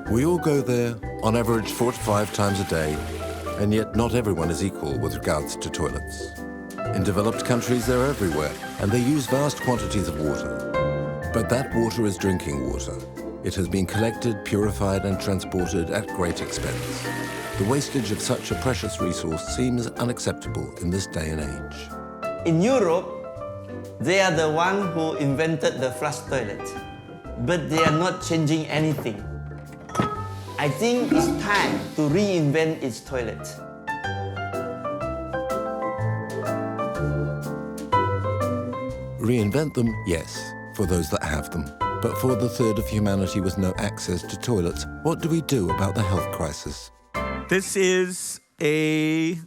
We all go there, on average 4 to 5 times a day, and yet not everyone is equal with regards to toilets. In developed countries, they're everywhere, and they use vast quantities of water. But that water is drinking water. It has been collected, purified, and transported at great expense. The wastage of such a precious resource seems unacceptable in this day and age. In Europe, they are the one who invented the flush toilet, but they are not changing anything. I think it's time to reinvent its toilet. Reinvent them, yes, for those that have them. But for the third of humanity with no access to toilets, what do we do about the health crisis? This is a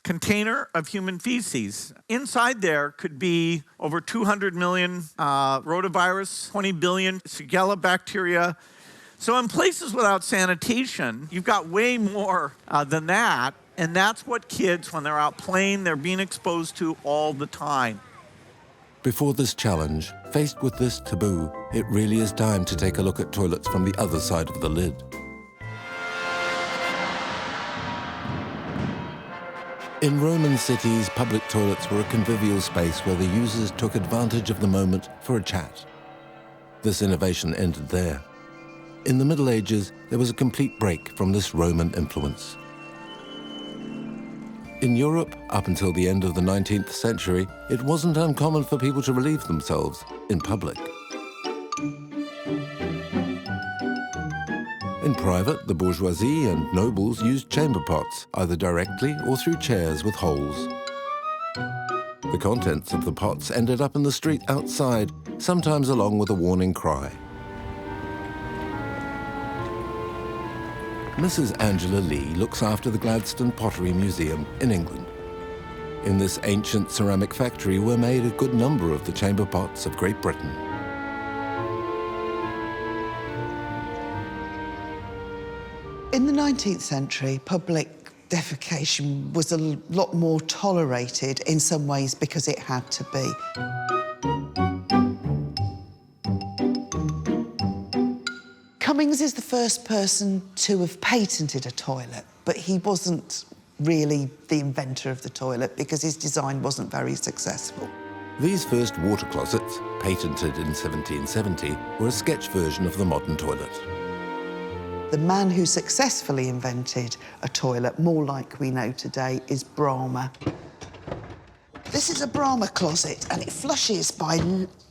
container of human feces. Inside there could be over 200 million rotavirus, 20 billion Shigella bacteria. So in places without sanitation, you've got way more than that. And that's what kids, when they're out playing, they're being exposed to all the time. Before this challenge, faced with this taboo, it really is time to take a look at toilets from the other side of the lid. In Roman cities, public toilets were a convivial space where the users took advantage of the moment for a chat. This innovation ended there. In the Middle Ages, there was a complete break from this Roman influence. In Europe, up until the end of the 19th century, it wasn't uncommon for people to relieve themselves in public. In private, the bourgeoisie and nobles used chamber pots, either directly or through chairs with holes. The contents of the pots ended up in the street outside, sometimes along with a warning cry. Mrs. Angela Lee looks after the Gladstone Pottery Museum in England. In this ancient ceramic factory were made a good number of the chamber pots of Great Britain. In the 19th century, public defecation was a lot more tolerated in some ways because it had to be. Cummings is the first person to have patented a toilet, but he wasn't really the inventor of the toilet because his design wasn't very successful. These first water closets, patented in 1770, were a sketch version of the modern toilet. The man who successfully invented a toilet, more like we know today, is Brahma. This is a Brahma closet, and it flushes by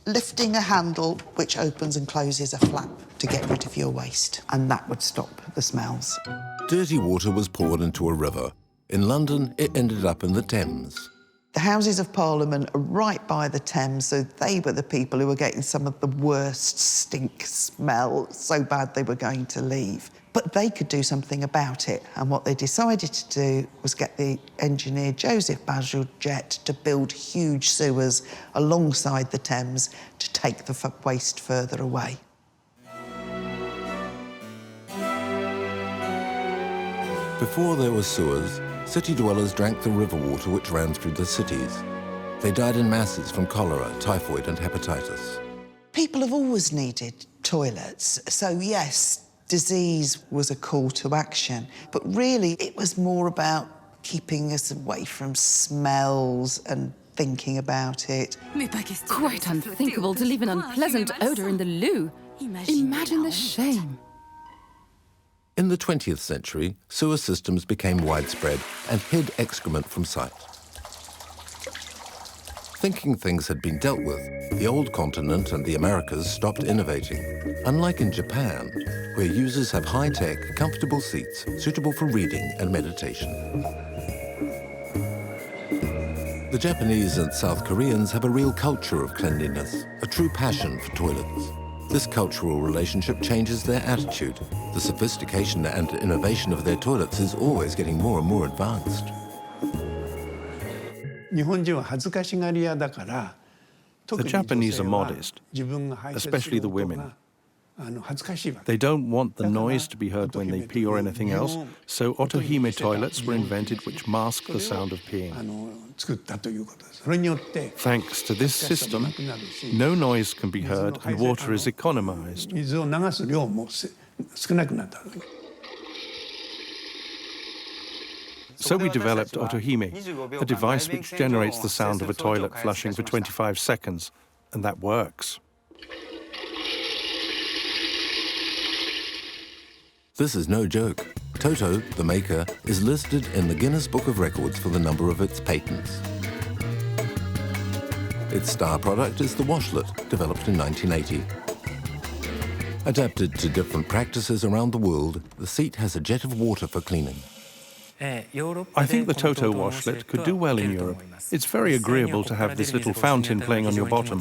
lifting a handle which opens and closes a flap to get rid of your waste, and that would stop the smells. Dirty water was poured into a river. In London, it ended up in the Thames. The Houses of Parliament are right by the Thames, so they were the people who were getting some of the worst stink smell, so bad they were going to leave. But they could do something about it, and what they decided to do was get the engineer Joseph Bazalgette to build huge sewers alongside the Thames to take the waste further away. Before there were sewers, city dwellers drank the river water which ran through the cities. They died in masses from cholera, typhoid, and hepatitis. People have always needed toilets, so yes, disease was a call to action, but really it was more about keeping us away from smells and thinking about it. Quite unthinkable to leave an unpleasant odour in the loo. Imagine the shame. In the 20th century, sewer systems became widespread and hid excrement from sight. Thinking things had been dealt with, the old continent and the Americas stopped innovating. Unlike in Japan, where users have high-tech, comfortable seats suitable for reading and meditation. The Japanese and South Koreans have a real culture of cleanliness, a true passion for toilets. This cultural relationship changes their attitude. The sophistication and innovation of their toilets is always getting more and more advanced. The Japanese are modest, especially the women. They don't want the noise to be heard when they pee or anything else, so otohime toilets were invented which mask the sound of peeing. Thanks to this system, no noise can be heard and water is economized. So we developed Otohime, a device which generates the sound of a toilet flushing for 25 seconds, and that works. This is no joke. Toto, the maker, is listed in the Guinness Book of Records for the number of its patents. Its star product is the washlet, developed in 1980. Adapted to different practices around the world, the seat has a jet of water for cleaning. I think the Toto washlet could do well in Europe. It's very agreeable to have this little fountain playing on your bottom.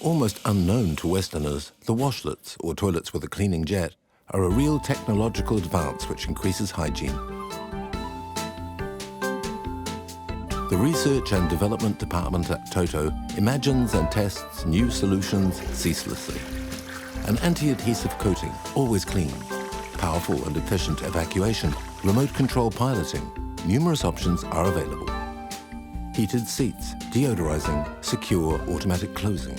Almost unknown to Westerners, the washlets, or toilets with a cleaning jet, are a real technological advance which increases hygiene. The Research and Development Department at Toto imagines and tests new solutions ceaselessly. An anti-adhesive coating, always clean, powerful and efficient evacuation, remote control piloting, numerous options are available. Heated seats, deodorizing, secure automatic closing.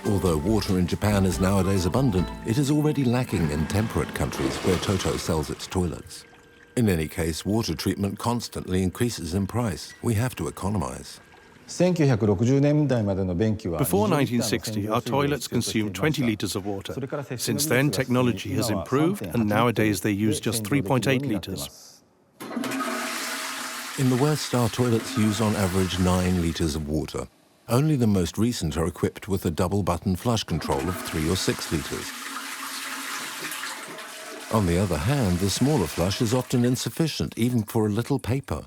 Although water in Japan is nowadays abundant, it is already lacking in temperate countries where Toto sells its toilets. In any case, water treatment constantly increases in price. We have to economize. Before 1960, our toilets consumed 20 litres of water. Since then, technology has improved, and nowadays they use just 3.8 litres. In the West, our toilets use on average 9 litres of water. Only the most recent are equipped with a double-button flush control of 3 or 6 litres. On the other hand, the smaller flush is often insufficient, even for a little paper.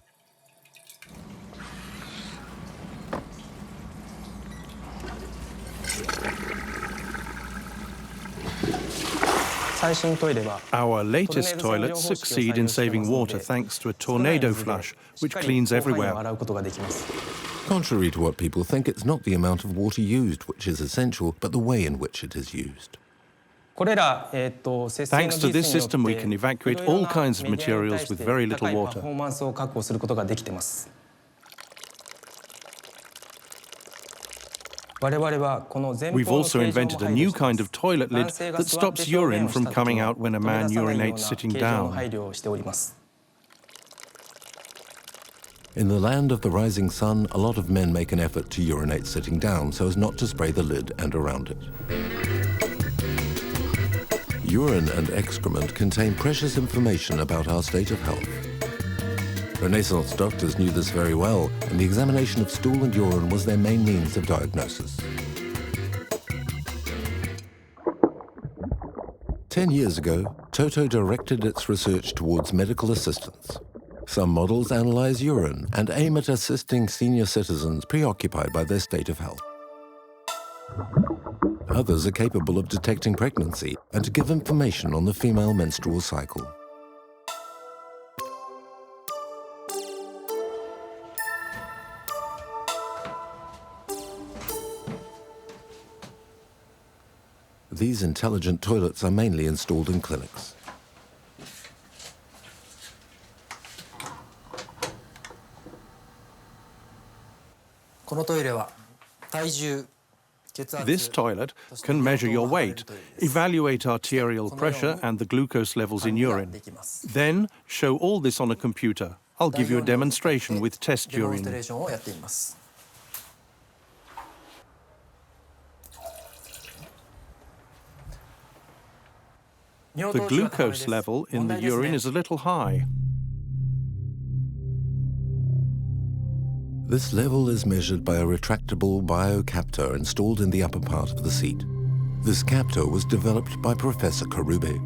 Our latest toilets succeed in saving water thanks to a tornado flush, which cleans everywhere. Contrary to what people think, it's not the amount of water used which is essential, but the way in which it is used. Thanks to this system, we can evacuate all kinds of materials with very little water. We've also invented a new kind of toilet lid that stops urine from coming out when a man urinates sitting down. In the land of the rising sun, a lot of men make an effort to urinate sitting down so as not to spray the lid and around it. Urine and excrement contain precious information about our state of health. Renaissance doctors knew this very well, and the examination of stool and urine was their main means of diagnosis. 10 years ago, Toto directed its research towards medical assistance. Some models analyze urine and aim at assisting senior citizens preoccupied by their state of health. Others are capable of detecting pregnancy and to give information on the female menstrual cycle. These intelligent toilets are mainly installed in clinics. This toilet can measure your weight, evaluate arterial pressure and the glucose levels in urine. Then show all this on a computer. I'll give you a demonstration with test urine. The glucose level in the urine is a little high. This level is measured by a retractable biocaptor installed in the upper part of the seat. This captor was developed by Professor Karube.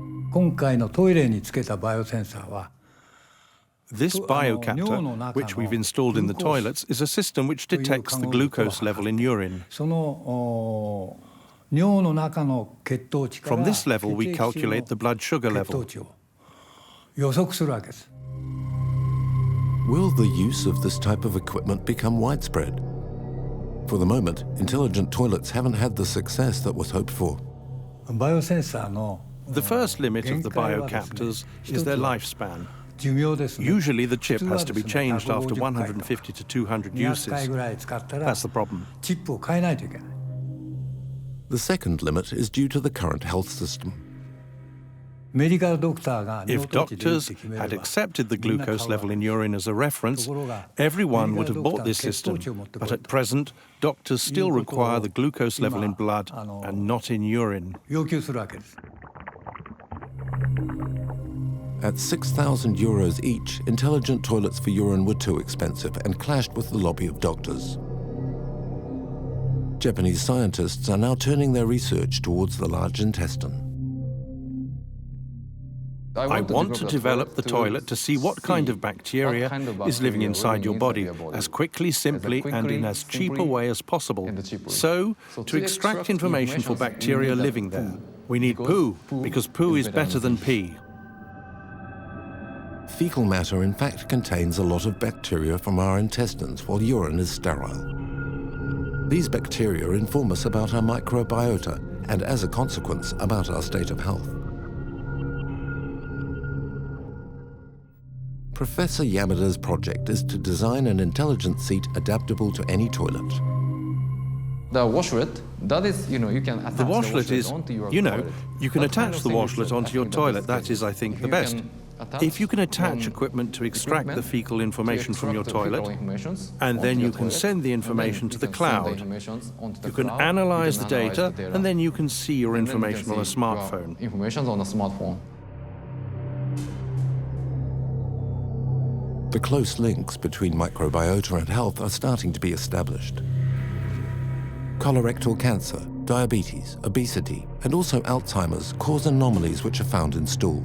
This biocaptor, which we've installed in the toilets, is a system which detects the glucose level in urine. From this level, we calculate the blood sugar level. Will the use of this type of equipment become widespread? For the moment, intelligent toilets haven't had the success that was hoped for. The first limit of the biocaptors is their lifespan. Usually the chip has to be changed after 150 to 200 uses. That's the problem. The second limit is due to the current health system. If doctors had accepted the glucose level in urine as a reference, everyone would have bought this system. But at present, doctors still require the glucose level in blood and not in urine. At €6,000 each, intelligent toilets for urine were too expensive and clashed with the lobby of doctors. Japanese scientists are now turning their research towards the large intestine. I want to develop the toilet to see what kind of bacteria is living inside your body as quickly, simply, and in as cheap a way as possible. So, to extract information for bacteria living there, we need poo, because poo is better than pee. Fecal matter in fact contains a lot of bacteria from our intestines, while urine is sterile. These bacteria inform us about our microbiota and, as a consequence, about our state of health. Professor Yamada's project is to design an intelligent seat adaptable to any toilet. The washlet, that is, you can attach the washlet is, onto your you toilet. can attach the washlet onto your toilet. That is, I think, the best. If you can attach equipment to extract the fecal information from your toilet, and then you can send the information to the cloud. You can analyze the data, and then you can see your information on a smartphone. The close links between microbiota and health are starting to be established. Colorectal cancer, diabetes, obesity, and also Alzheimer's cause anomalies which are found in stool.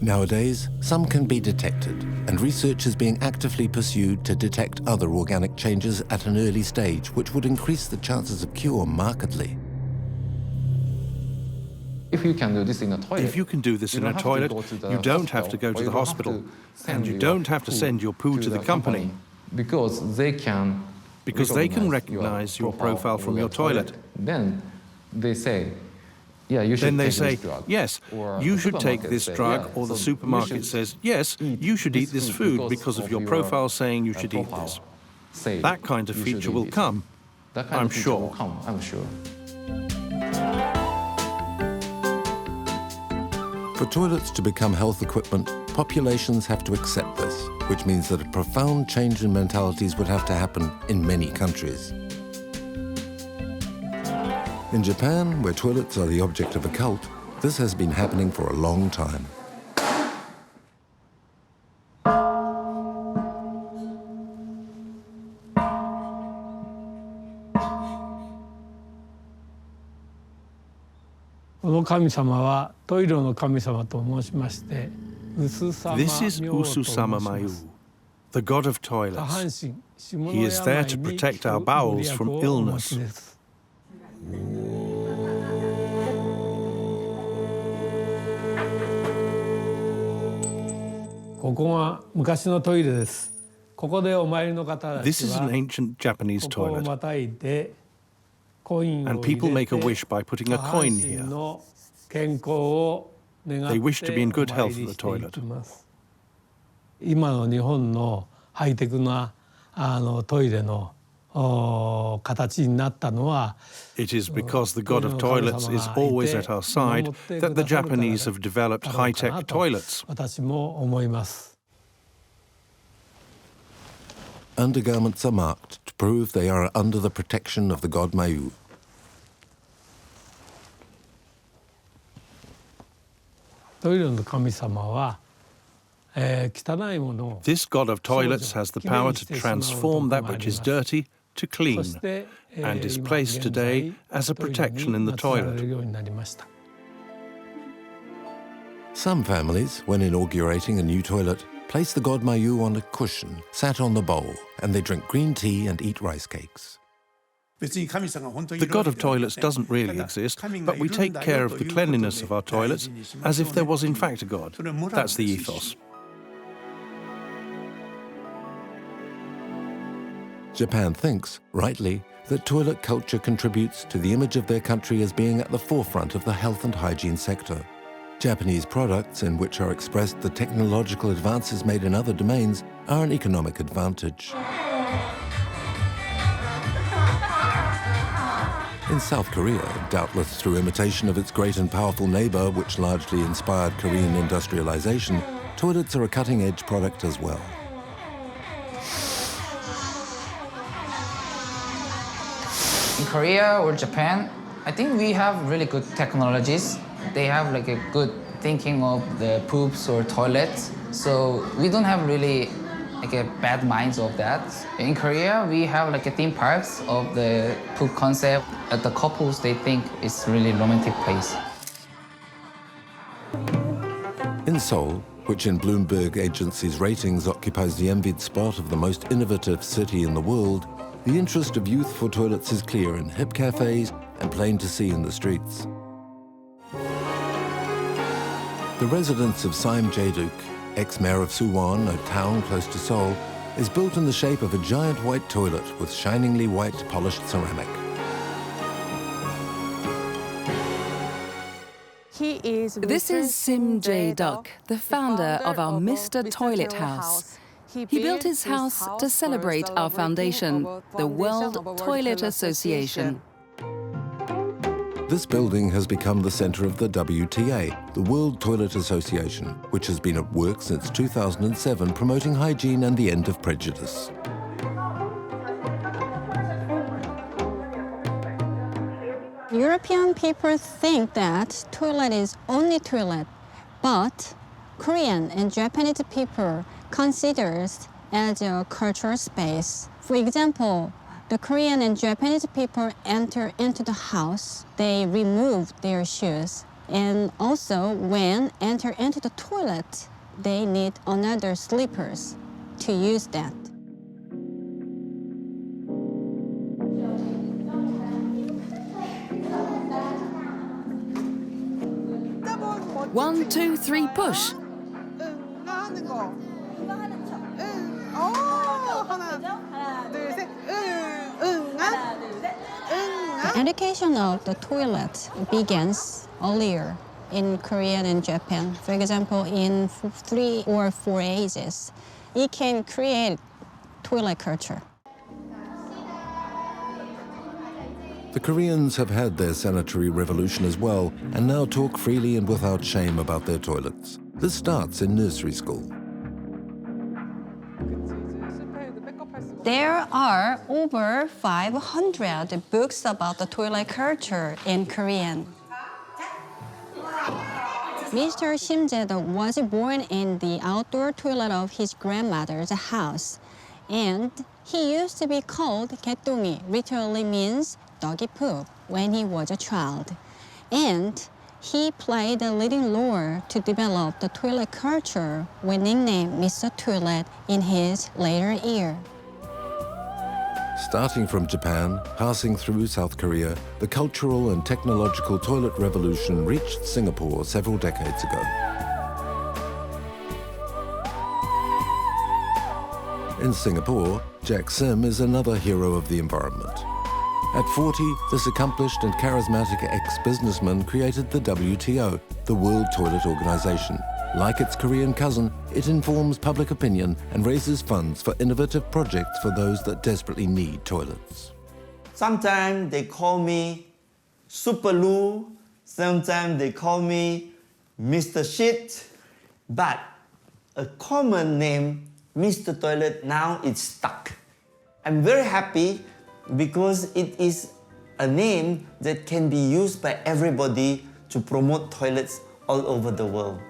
Nowadays, some can be detected, and research is being actively pursued to detect other organic changes at an early stage, which would increase the chances of cure markedly. If you can do this in a toilet, you don't have to go to the hospital, and you don't have to send your poo to the company. Because they can recognize your profile from your toilet. Then they say, yeah, you should take this drug. Yes, you should take this drug, or the supermarket says, yes, you should eat this food because of your profile saying you should eat this. That kind of feature will come, I'm sure. For toilets to become health equipment, populations have to accept this, which means that a profound change in mentalities would have to happen in many countries. In Japan, where toilets are the object of a cult, this has been happening for a long time. This is Ususama Mayu, the god of toilets. He is there to protect our bowels from illness. This is an ancient Japanese toilet, and people make a wish by putting a coin here. They wish to be in good health at the toilet. It is because the god of toilets is always at our side that the Japanese have developed high-tech toilets. Undergarments are marked to prove they are under the protection of the god Mayu. This god of toilets has the power to transform that which is dirty to clean, and is placed today as a protection in the toilet. Some families, when inaugurating a new toilet, place the god Mayu on a cushion, sat on the bowl, and they drink green tea and eat rice cakes. The god of toilets doesn't really exist, but we take care of the cleanliness of our toilets as if there was in fact a god. That's the ethos. Japan thinks, rightly, that toilet culture contributes to the image of their country as being at the forefront of the health and hygiene sector. Japanese products, in which are expressed the technological advances made in other domains, are an economic advantage. In South Korea, doubtless through imitation of its great and powerful neighbor, which largely inspired Korean industrialization, toilets are a cutting-edge product as well. In Korea or Japan, I think we have really good technologies. They have like a good thinking of the poops or toilets. So we don't have really like a bad minds of that. In Korea, we have like a theme parks of the poop concept. The couples, they think it's really romantic place. In Seoul, which in Bloomberg Agency's ratings occupies the envied spot of the most innovative city in the world, the interest of youth for toilets is clear in hip cafes and plain to see in the streets. The residence of Saim Jae-duk, ex-mayor of Suwon, a town close to Seoul, is built in the shape of a giant white toilet with shiningly white polished ceramic. This is Sim Jae-duk, the founder of our Mr. Toilet House. He built his house to celebrate our foundation, the World Toilet Association. This building has become the center of the WTA, the World Toilet Association, which has been at work since 2007 promoting hygiene and the end of prejudice. European people think that toilet is only toilet, but Korean and Japanese people consider it as a cultural space. For example, the Korean and Japanese people enter into the house, they remove their shoes. And also, when enter into the toilet, they need another slippers to use that. One, two, three, push. The education of the toilet begins earlier in Korea and Japan. For example, in 3 or 4 ages, it can create toilet culture. The Koreans have had their sanitary revolution as well and now talk freely and without shame about their toilets. This starts in nursery school. There are over 500 books about the toilet culture in Korean. Mr. Shim Jae-duk was born in the outdoor toilet of his grandmother's house, and he used to be called 개똥이, literally means doggy poop, when he was a child. And he played a leading role to develop the toilet culture when nicknamed Mr. Toilet in his later years. Starting from Japan, passing through South Korea, the cultural and technological toilet revolution reached Singapore several decades ago. In Singapore, Jack Sim is another hero of the environment. At 40, this accomplished and charismatic ex-businessman created the WTO, the World Toilet Organization. Like its Korean cousin, it informs public opinion and raises funds for innovative projects for those that desperately need toilets. Sometimes they call me Super Lou, sometimes they call me Mr. Shit, but a common name, Mr. Toilet, now it's stuck. I'm very happy because it is a name that can be used by everybody to promote toilets all over the world.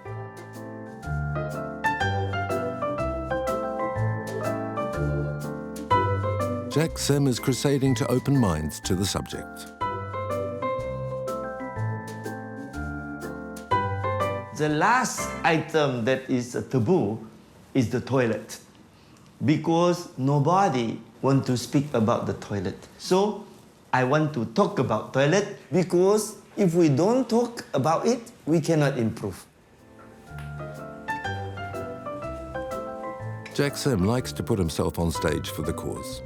Jack Sim is crusading to open minds to the subject. The last item that is a taboo is the toilet, because nobody wants to speak about the toilet. So I want to talk about toilet because if we don't talk about it, we cannot improve. Jack Sim likes to put himself on stage for the cause.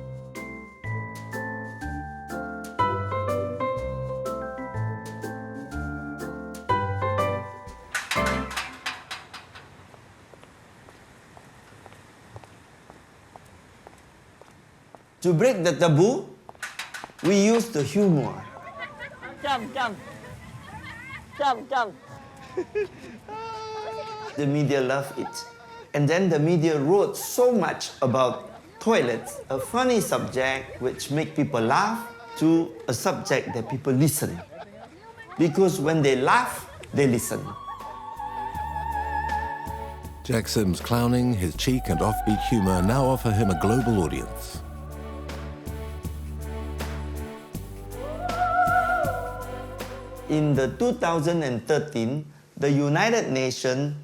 To break the taboo, we use the humor. The media love it. And then the media wrote so much about toilets, a funny subject which make people laugh, to a subject that people listen. Because when they laugh, they listen. Jack Sims' clowning, his cheek and offbeat humor now offer him a global audience. In the 2013, the United Nations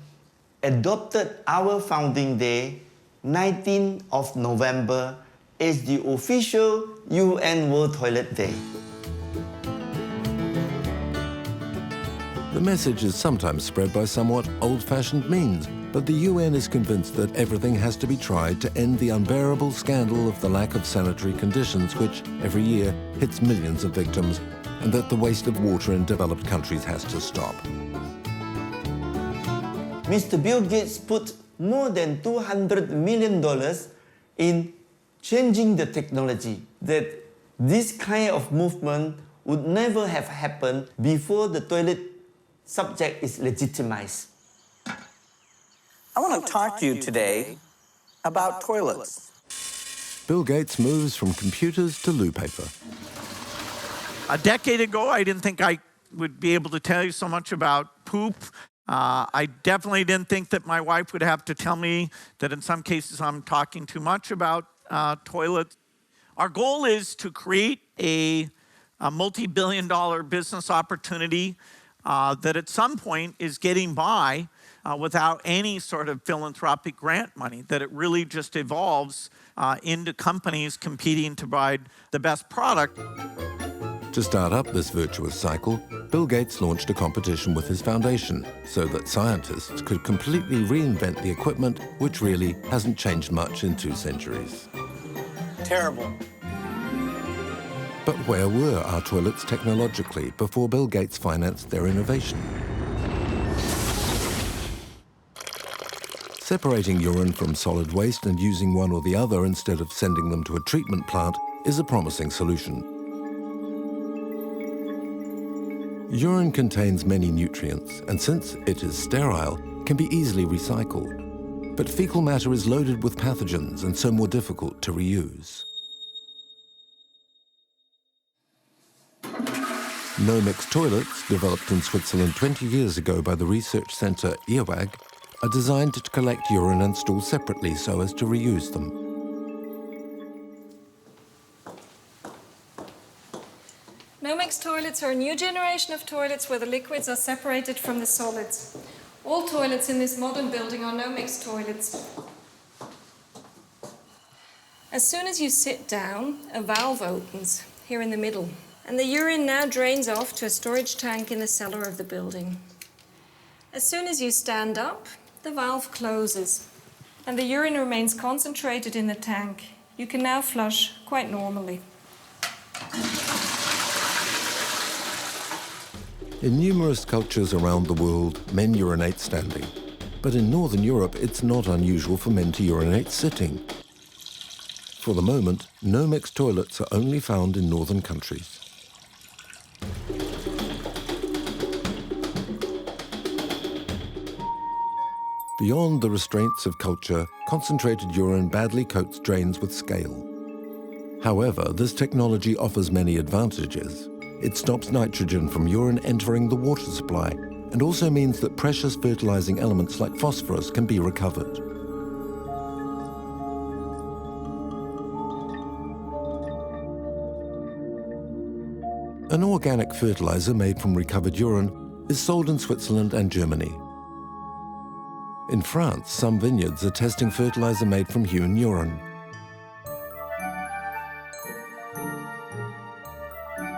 adopted our founding day, 19th of November, as the official UN World Toilet Day. The message is sometimes spread by somewhat old-fashioned means, but the UN is convinced that everything has to be tried to end the unbearable scandal of the lack of sanitary conditions which, every year, hits millions of victims, and that the waste of water in developed countries has to stop. Mr. Bill Gates put more than $200 million in changing the technology, that this kind of movement would never have happened before the toilet subject is legitimized. I want to talk to you today about toilets. Bill Gates moves from computers to loo paper. A decade ago, I didn't think I would be able to tell you so much about poop. I definitely didn't think that my wife would have to tell me that in some cases I'm talking too much about toilets. Our goal is to create a multi-billion-dollar business opportunity that at some point is getting by without any sort of philanthropic grant money, that it really just evolves into companies competing to provide the best product. To start up this virtuous cycle, Bill Gates launched a competition with his foundation so that scientists could completely reinvent the equipment, which really hasn't changed much in 2 centuries. Terrible. But where were our toilets technologically before Bill Gates financed their innovation? Separating urine from solid waste and using one or the other instead of sending them to a treatment plant is a promising solution. Urine contains many nutrients, and since it is sterile, can be easily recycled. But fecal matter is loaded with pathogens and so more difficult to reuse. NoMix Toilets, developed in Switzerland 20 years ago by the research centre IRWAG, are designed to collect urine and stool separately so as to reuse them. NoMix toilets are a new generation of toilets where the liquids are separated from the solids. All toilets in this modern building are NoMix toilets. As soon as you sit down, a valve opens here in the middle, and the urine now drains off to a storage tank in the cellar of the building. As soon as you stand up, the valve closes, and the urine remains concentrated in the tank. You can now flush quite normally. In numerous cultures around the world, men urinate standing. But in Northern Europe, it's not unusual for men to urinate sitting. For the moment, NoMix toilets are only found in northern countries. Beyond the restraints of culture, concentrated urine badly coats drains with scale. However, this technology offers many advantages. It stops nitrogen from urine entering the water supply and also means that precious fertilizing elements like phosphorus can be recovered. An organic fertilizer made from recovered urine is sold in Switzerland and Germany. In France, some vineyards are testing fertilizer made from human urine.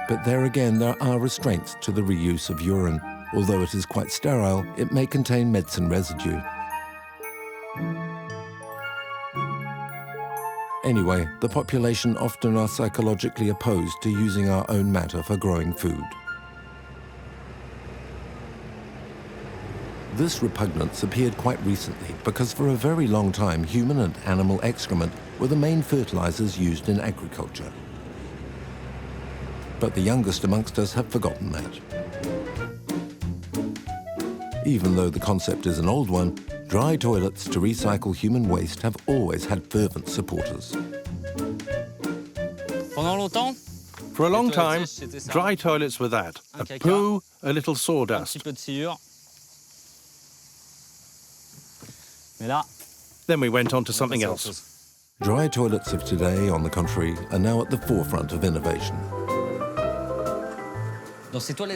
But there again, there are restraints to the reuse of urine. Although it is quite sterile, it may contain medicine residue. Anyway, the population often are psychologically opposed to using our own matter for growing food. This repugnance appeared quite recently because for a very long time, human and animal excrement were the main fertilizers used in agriculture. But the youngest amongst us have forgotten that. Even though the concept is an old one, dry toilets to recycle human waste have always had fervent supporters. For a long time, dry toilets were that. A poo, a little sawdust. Then we went on to something else. Dry toilets of today, on the contrary, are now at the forefront of innovation.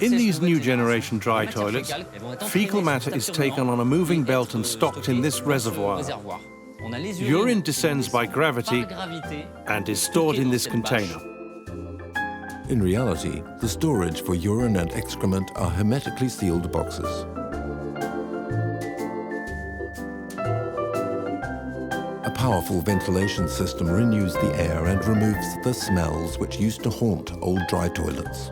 In these new generation dry toilets, fecal matter is taken on a moving belt and stocked in this reservoir. Urine descends by gravity and is stored in this container. In reality, the storage for urine and excrement are hermetically sealed boxes. A powerful ventilation system renews the air and removes the smells which used to haunt old dry toilets.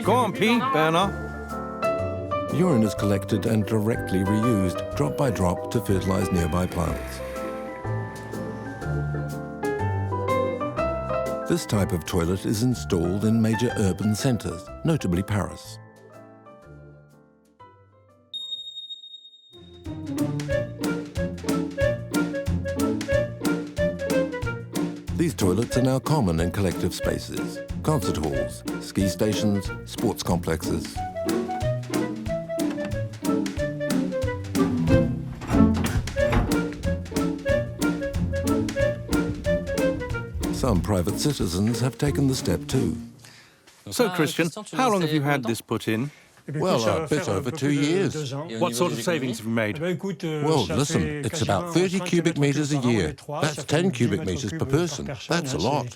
Go on, Pete, Bernard. Urine is collected and directly reused, drop by drop, to fertilize nearby plants. This type of toilet is installed in major urban centers, notably Paris. These toilets are now common in collective spaces, concert halls, ski stations, sports complexes. Some private citizens have taken the step too. So, Christian, how long have you had this put in? Well, a bit over 2 years. What sort of savings have you made? Well, listen, it's about 30 cubic meters a year. That's 10 cubic meters per person. That's a lot.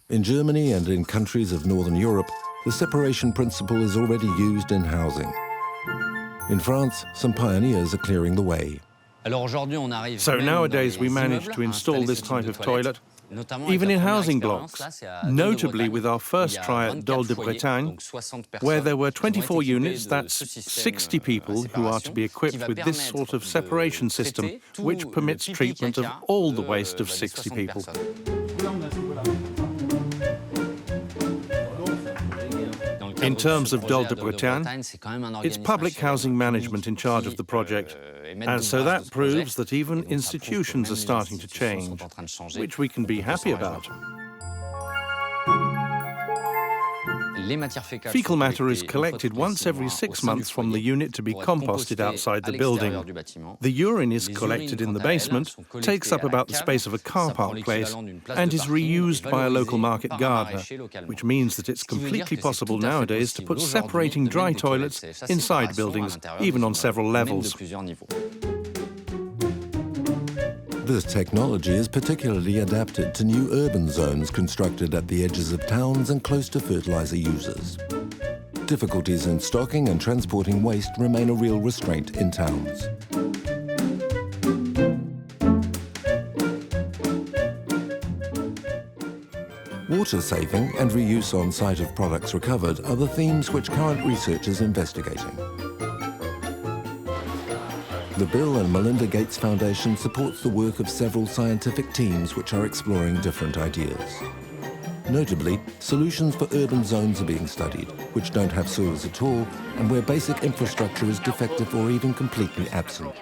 In Germany and in countries of Northern Europe, the separation principle is already used in housing. In France, some pioneers are clearing the way. So nowadays we manage to install this type of toilet, even in housing blocks, notably with our first try at Dol de Bretagne, where there were 24 units, that's 60 people who are to be equipped with this sort of separation system, which permits treatment of all the waste of 60 people. In terms of Dol de Bretagne, it's public housing management in charge of the project. And so that proves that even institutions are starting to change, which we can be happy about. Fecal matter is collected once every 6 months from the unit to be composted outside the building. The urine is collected in the basement, takes up about the space of a car park place, and is reused by a local market gardener, which means that it's completely possible nowadays to put separating dry toilets inside buildings, even on several levels. This technology is particularly adapted to new urban zones constructed at the edges of towns and close to fertilizer users. Difficulties in stocking and transporting waste remain a real restraint in towns. Water saving and reuse on site of products recovered are the themes which current research is investigating. The Bill and Melinda Gates Foundation supports the work of several scientific teams which are exploring different ideas. Notably, solutions for urban zones are being studied, which don't have sewers at all, and where basic infrastructure is defective or even completely absent.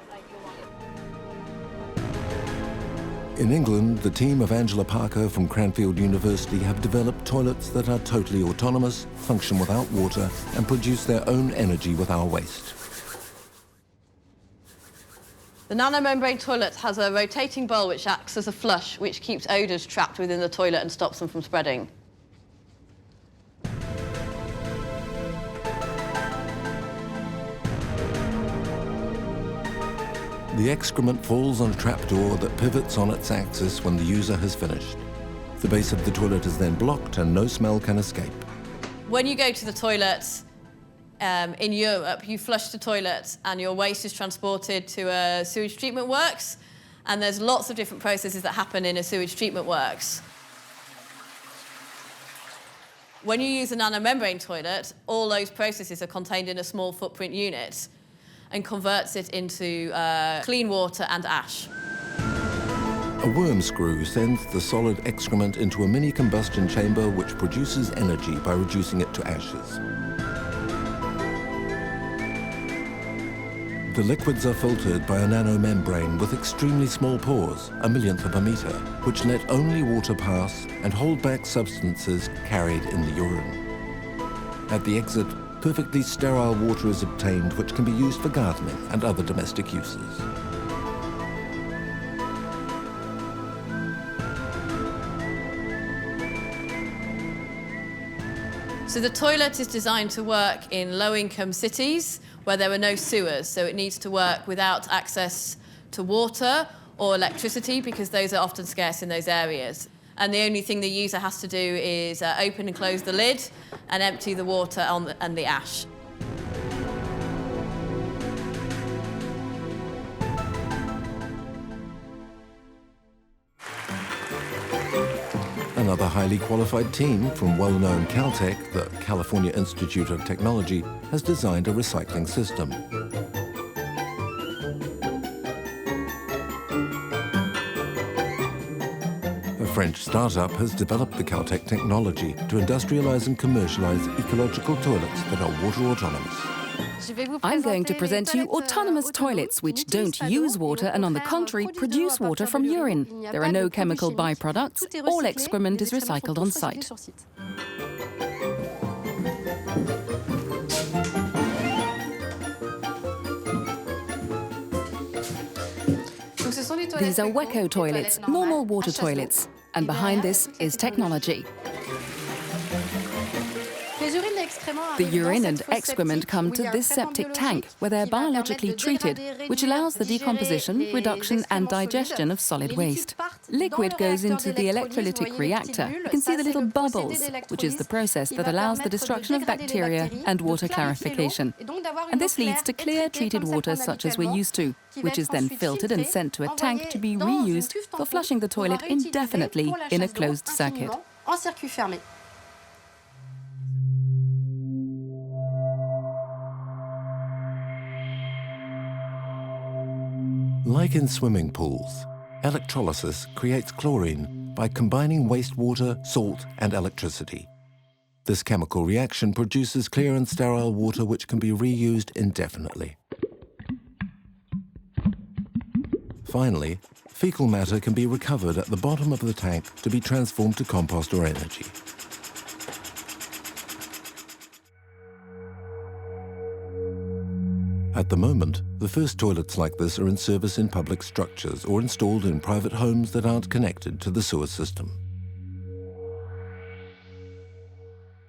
In England, the team of Angela Parker from Cranfield University have developed toilets that are totally autonomous, function without water, and produce their own energy with our waste. The nanomembrane toilet has a rotating bowl which acts as a flush, which keeps odours trapped within the toilet and stops them from spreading. The excrement falls on a trapdoor that pivots on its axis when the user has finished. The base of the toilet is then blocked and no smell can escape. When you go to the toilet, in Europe, you flush the toilet and your waste is transported to a sewage treatment works, and there's lots of different processes that happen in a sewage treatment works. When you use a nanomembrane toilet, all those processes are contained in a small footprint unit and converts it into clean water and ash. A worm screw sends the solid excrement into a mini combustion chamber which produces energy by reducing it to ashes. The liquids are filtered by a nanomembrane with extremely small pores, a millionth of a meter, which let only water pass and hold back substances carried in the urine. At the exit, perfectly sterile water is obtained which can be used for gardening and other domestic uses. So the toilet is designed to work in low-income cities where there are no sewers, so it needs to work without access to water or electricity because those are often scarce in those areas. And the only thing the user has to do is open and close the lid and empty the water and the ash. Another highly qualified team from well-known Caltech, the California Institute of Technology, has designed a recycling system. A French startup has developed the Caltech technology to industrialize and commercialize ecological toilets that are water autonomous. I'm going to present to you autonomous toilets which don't use water and, on the contrary, produce water from urine. There are no chemical byproducts. All excrement is recycled on site. These are Weco toilets, normal water toilets. And behind this is technology. The urine and excrement come to this septic tank, where they're biologically treated, which allows the decomposition, reduction and digestion of solid waste. Liquid goes into the electrolytic reactor. You can see the little bubbles, which is the process that allows the destruction of bacteria and water clarification. And this leads to clear, treated water such as we're used to, which is then filtered and sent to a tank to be reused for flushing the toilet indefinitely in a closed circuit. Like in swimming pools, electrolysis creates chlorine by combining wastewater, salt, and electricity. This chemical reaction produces clear and sterile water which can be reused indefinitely. Finally, fecal matter can be recovered at the bottom of the tank to be transformed to compost or energy. At the moment, the first toilets like this are in service in public structures or installed in private homes that aren't connected to the sewer system.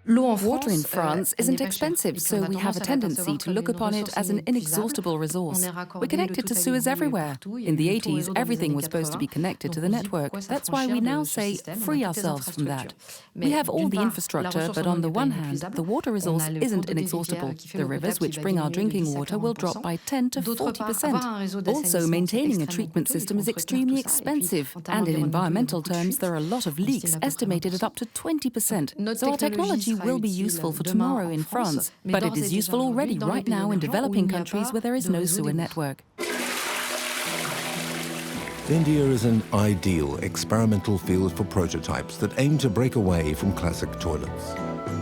Water in France isn't expensive, so we have a tendency to look upon it as an inexhaustible resource. We're connected to sewers everywhere. In the 80s, everything was supposed to be connected to the network. That's why we now say, free ourselves from that. We have all the infrastructure, but on the one hand, the water resource isn't inexhaustible. The rivers which bring our drinking water will drop by 10 to 40%. Also, maintaining a treatment system is extremely expensive, and in environmental terms, there are a lot of leaks, estimated at up to 20%. So our technology will be useful for tomorrow in France, but it is useful already right now in developing countries where there is no sewer network. India is an ideal experimental field for prototypes that aim to break away from classic toilets.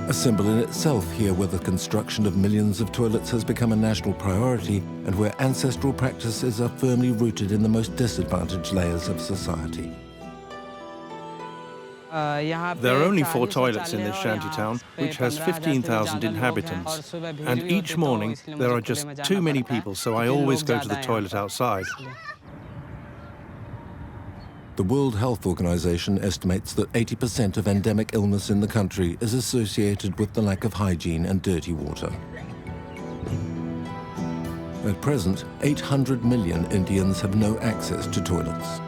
A symbol in itself here where the construction of millions of toilets has become a national priority and where ancestral practices are firmly rooted in the most disadvantaged layers of society. There are only 4 toilets in this shanty town, which has 15,000 inhabitants. And each morning, there are just too many people, so I always go to the toilet outside. The World Health Organization estimates that 80% of endemic illness in the country is associated with the lack of hygiene and dirty water. At present, 800 million Indians have no access to toilets.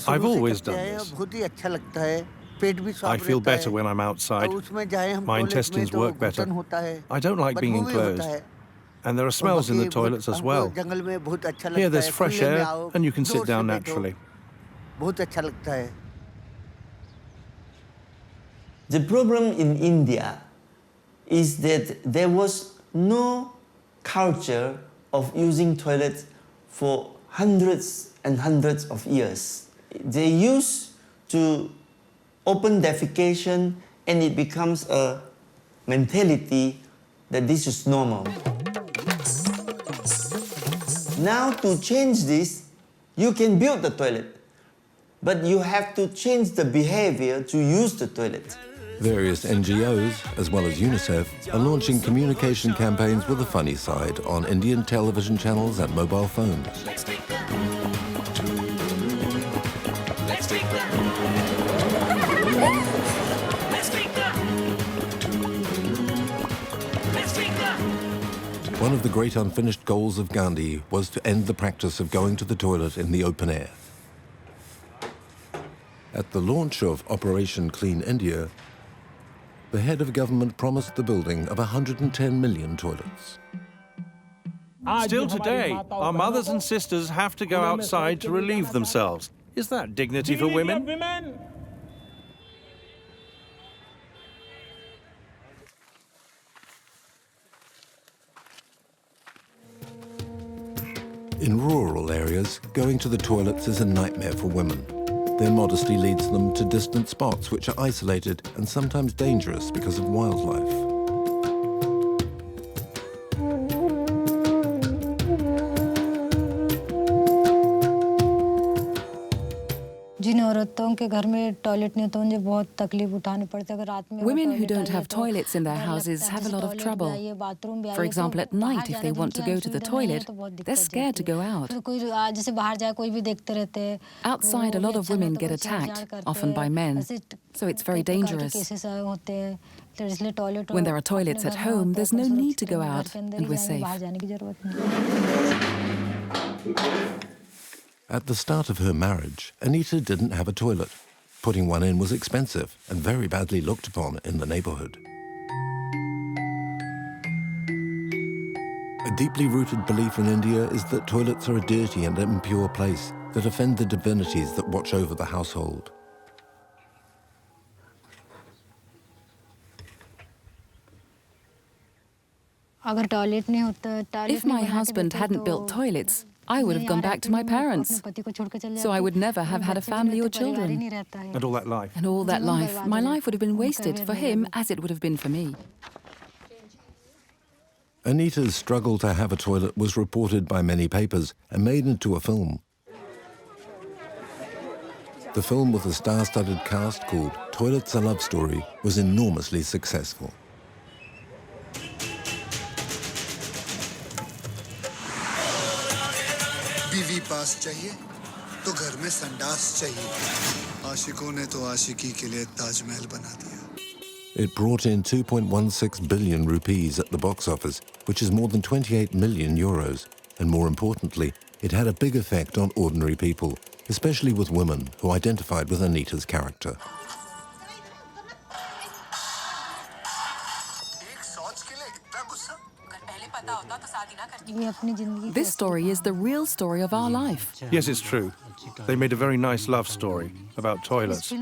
I've always done this. I feel better when I'm outside. My intestines work better. I don't like being enclosed. And there are smells in the toilets as well. Here there's fresh air and you can sit down naturally. The problem in India is that there was no culture of using toilets for hundreds and hundreds of years. They used to open defecation, and it becomes a mentality that this is normal. Now to change this, you can build the toilet, but you have to change the behavior to use the toilet. Various NGOs, as well as UNICEF, are launching communication campaigns with a funny side on Indian television channels and mobile phones. One of the great unfinished goals of Gandhi was to end the practice of going to the toilet in the open air. At the launch of Operation Clean India, the head of government promised the building of 110 million toilets. Still today, our mothers and sisters have to go outside to relieve themselves. Is that dignity for women? In rural areas, going to the toilets is a nightmare for women. Their modesty leads them to distant spots which are isolated and sometimes dangerous because of wildlife. Women who don't have toilets in their houses have a lot of trouble. For example, at night, if they want to go to the toilet, they're scared to go out. Outside, a lot of women get attacked, often by men, so it's very dangerous. When there are toilets at home, there's no need to go out, and we're safe. At the start of her marriage, Anita didn't have a toilet. Putting one in was expensive and very badly looked upon in the neighborhood. A deeply rooted belief in India is that toilets are a dirty and impure place that offend the divinities that watch over the household. If my husband hadn't built toilets, I would have gone back to my parents. So I would never have had a family or children. And all that life. And all that life. My life would have been wasted for him as it would have been for me. Anita's struggle to have a toilet was reported by many papers and made into a film. The film with a star-studded cast called Toilets: A Love Story was enormously successful. बीवी पास चाहिए तो घर में संडास चाहिए आशिकों ने तो आशिकी के लिए ताजमहल बना दिया. It brought in 2.16 billion rupees at the box office, which is more than 28 million euros. And more importantly, it had a big effect on ordinary people, especially with women who identified with Anita's character. This story is the real story of our life. Yes, it's true. They made a very nice love story about toilets.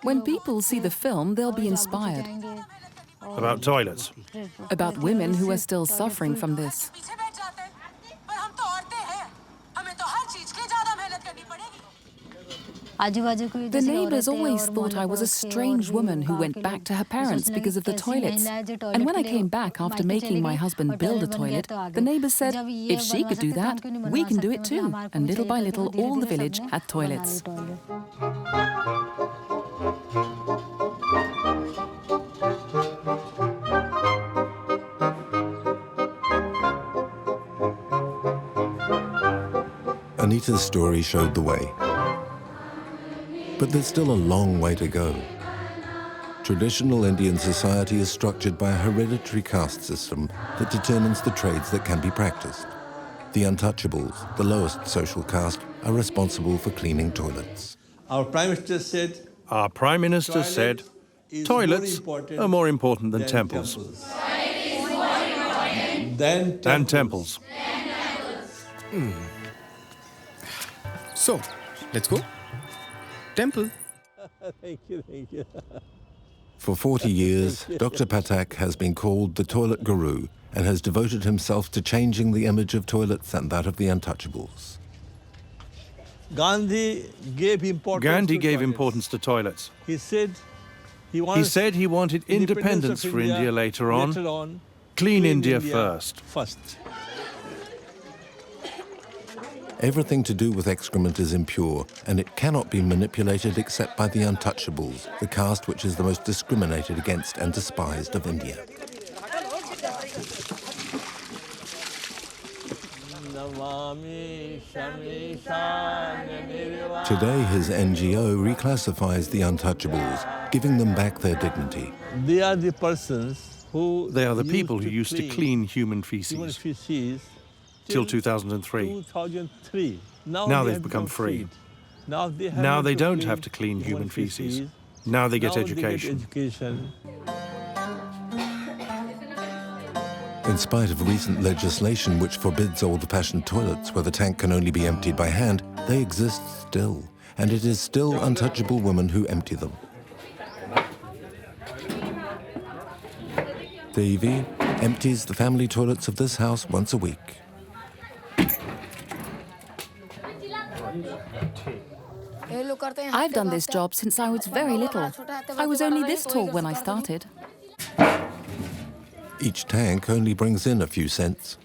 When people see the film, they'll be inspired. About toilets. About women who are still suffering from this. The neighbors always thought I was a strange woman who went back to her parents because of the toilets. And when I came back after making my husband build a toilet, the neighbors said, if she could do that, we can do it too. And little by little, all the village had toilets. Anita's story showed the way. But there's still a long way to go. Traditional Indian society is structured by a hereditary caste system that determines the trades that can be practiced. The Untouchables, the lowest social caste, are responsible for cleaning toilets. Our Prime Minister said, toilets are more important than temples. Than temples. So, let's go. Temple. Thank you. For 40 years, Dr. Pathak has been called the toilet guru and has devoted himself to changing the image of toilets and that of the Untouchables. Gandhi gave importance to toilets. He said he wanted independence for India later on. Clean India first. Everything to do with excrement is impure, and it cannot be manipulated except by the Untouchables, the caste which is the most discriminated against and despised of India. Today, his NGO reclassifies the Untouchables, giving them back their dignity. They are the persons who... They are the people who used to clean human feces. Till 2003. Now they've become free. Now they don't have to clean human feces. Now they get education. In spite of recent legislation which forbids old-fashioned toilets where the tank can only be emptied by hand, they exist still, and it is still untouchable women who empty them. Devi empties the family toilets of this house once a week. I've done this job since I was very little. I was only this tall when I started. Each tank only brings in a few cents.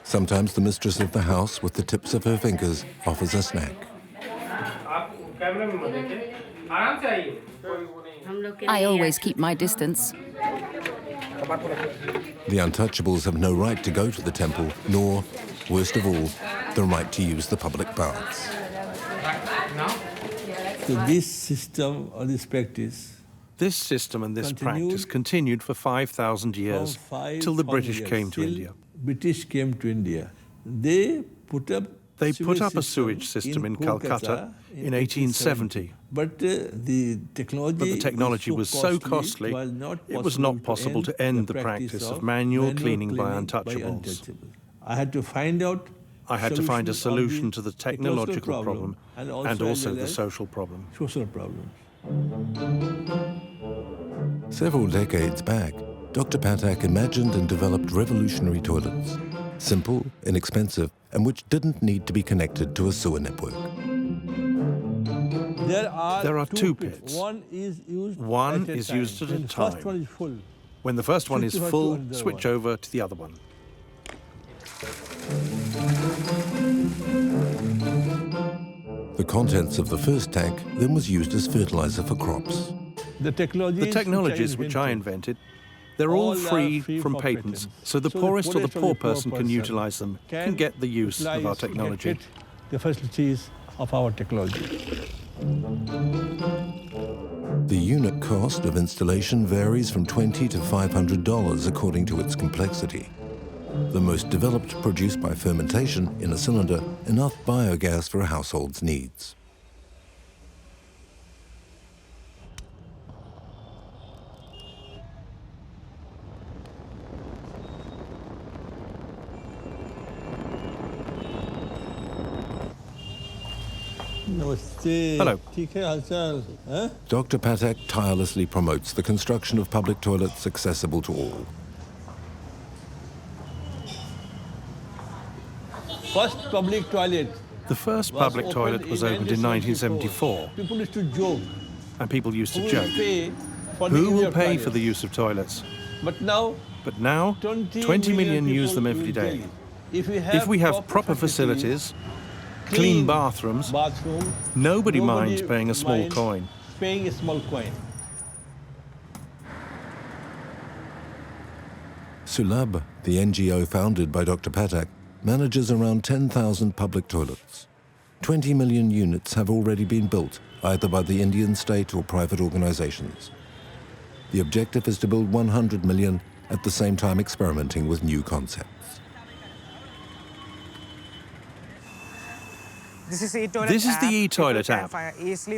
Sometimes the mistress of the house, with the tips of her fingers, offers a snack. I always keep my distance. The Untouchables have no right to go to the temple, nor, worst of all, the right to use the public baths. So this system or this practice... This system and this practice continued for 5,000 years, till the British came to India. British came to India. They put up a sewage system in Calcutta in 1870. But the technology was so costly, it was not possible to end the practice of manual cleaning by Untouchables. I had to find a solution to the technological problem and also the social problem. Several decades back, Dr. Patak imagined and developed revolutionary toilets. Simple, inexpensive, and which didn't need to be connected to a sewer network. There are two pits. One is used at a time. When the first one is full, switch over to the other one. The contents of the first tank then was used as fertilizer for crops. The technologies which I invented, they're all free from patents, so the poorest or the poor person can utilize them, can get the use of our technology. The facilities of our technology. The unit cost of installation varies from $20 to $500 according to its complexity. The most developed produced by fermentation in a cylinder, enough biogas for a household's needs. Hello. Dr. Patak tirelessly promotes the construction of public toilets accessible to all. The first public toilet was opened in 1974. People used to joke. And people used to joke. Who will pay for the use of toilets? But now 20 million use them every day. If we have proper facilities, clean bathrooms, nobody minds paying a small coin. Sulabh, the NGO founded by Dr. Patak, manages around 10,000 public toilets. 20 million units have already been built, either by the Indian state or private organizations. The objective is to build 100 million, at the same time experimenting with new concepts. This is the e-toilet app.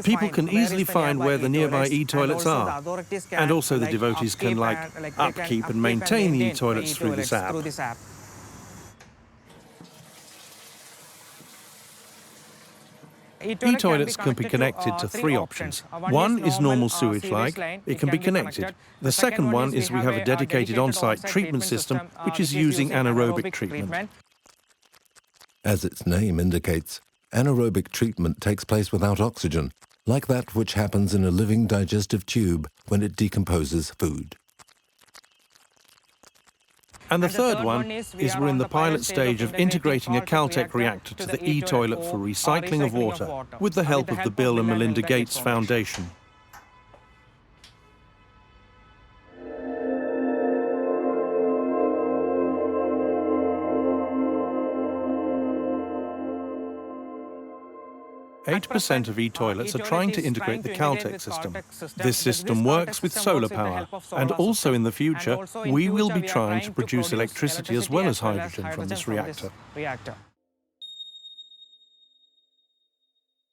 People can easily find where the nearby e-toilets are. And also the devotees can upkeep and maintain the e-toilets through this app. E-toilets can be connected to three options. One is normal sewage-like. It can be connected. The second one is we have a dedicated on-site treatment system, which is using anaerobic treatment. As its name indicates, anaerobic treatment takes place without oxygen, like that which happens in a living digestive tube when it decomposes food. And the third one is we're in the pilot stage of integrating a Caltech reactor to the e-toilet for recycling of water with the help of the Bill and Melinda Gates Foundation. % of e-toilets are trying to integrate the Caltech system. This system works with solar power, and also in the future, we will be trying to produce electricity as well as hydrogen from this reactor.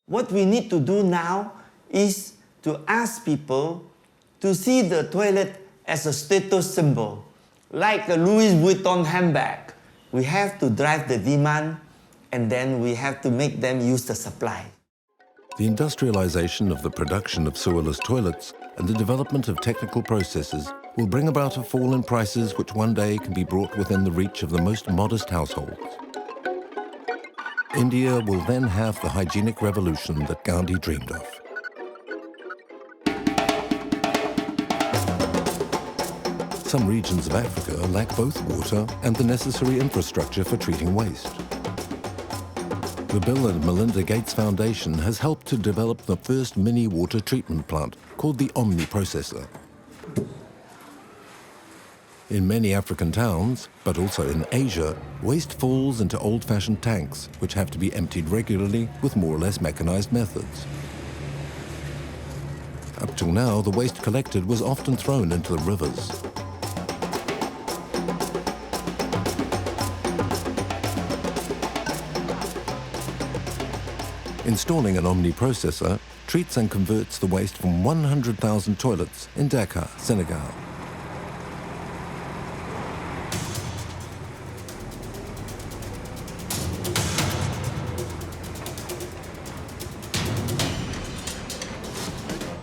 What we need to do now is to ask people to see the toilet as a status symbol, like a Louis Vuitton handbag. We have to drive the demand, and then we have to make them use the supply. The industrialization of the production of sewerless toilets and the development of technical processes will bring about a fall in prices which one day can be brought within the reach of the most modest households. India will then have the hygienic revolution that Gandhi dreamed of. Some regions of Africa lack both water and the necessary infrastructure for treating waste. The Bill and Melinda Gates Foundation has helped to develop the first mini water treatment plant called the Omni Processor. In many African towns, but also in Asia, waste falls into old-fashioned tanks, which have to be emptied regularly with more or less mechanized methods. Up till now, the waste collected was often thrown into the rivers. Installing an Omni Processor treats and converts the waste from 100,000 toilets in Dakar, Senegal.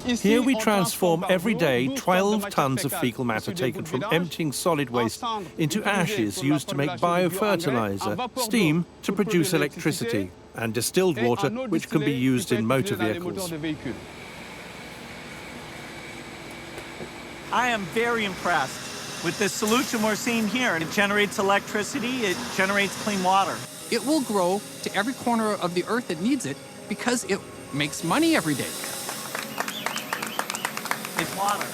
Here we transform every day 12 tons of fecal matter taken from emptying solid waste into ashes used to make biofertilizer, steam to produce electricity, and distilled water which can be used in motor vehicles. I am very impressed with the solution we're seeing here. It generates electricity, it generates clean water. It will grow to every corner of the earth that needs it because it makes money every day. It's water.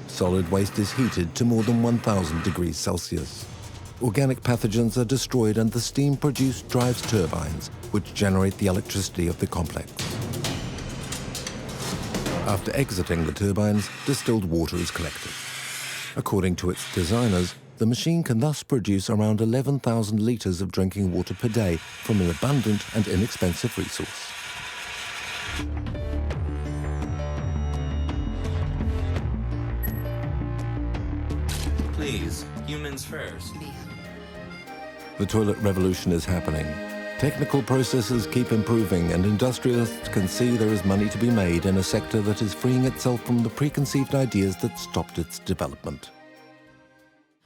Solid waste is heated to more than 1,000 degrees Celsius. Organic pathogens are destroyed and the steam produced drives turbines, which generate the electricity of the complex. After exiting the turbines, distilled water is collected. According to its designers, the machine can thus produce around 11,000 litres of drinking water per day from an abundant and inexpensive resource. Please, humans first. The toilet revolution is happening. Technical processes keep improving and industrialists can see there is money to be made in a sector that is freeing itself from the preconceived ideas that stopped its development.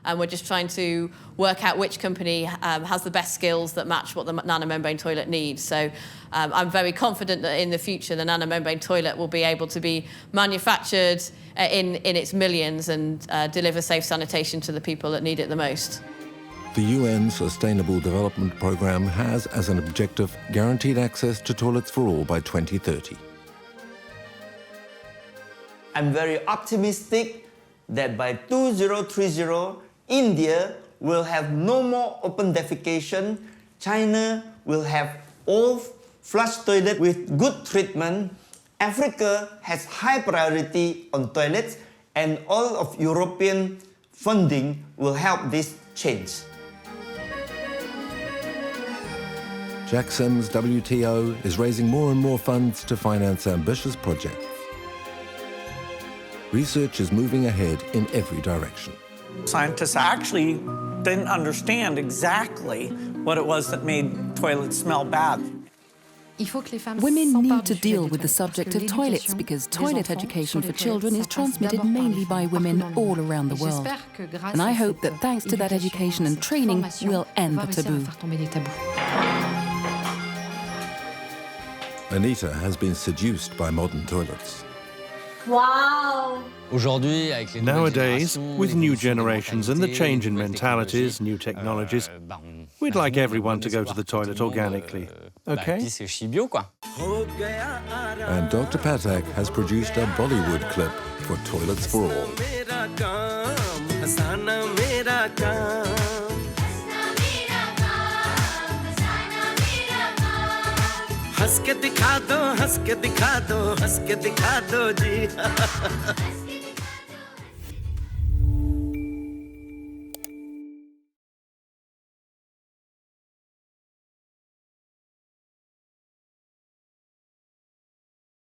And we're just trying to work out which company has the best skills that match what the nanomembrane toilet needs. So I'm very confident that in the future the nanomembrane toilet will be able to be manufactured in its millions and deliver safe sanitation to the people that need it the most. The UN Sustainable Development Programme has as an objective guaranteed access to toilets for all by 2030. I'm very optimistic that by 2030, India will have no more open defecation. China will have all flush toilets with good treatment. Africa has high priority on toilets, and all of European funding will help this change. Jack Sims' WTO is raising more and more funds to finance ambitious projects. Research is moving ahead in every direction. Scientists actually didn't understand exactly what it was that made toilets smell bad. Women need to deal with the subject of toilets because toilet education for children is transmitted mainly by women all around the world. And I hope that thanks to that education and training, we'll end the taboo. Anita has been seduced by modern toilets. Wow! Nowadays, with new generations and the change in mentalities, new technologies, we'd like everyone to go to the toilet organically, okay? And Dr. Patak has produced a Bollywood clip for Toilets for All. हंस के दिखा दो, हंस के दिखा दो, हंस के दिखा दो जी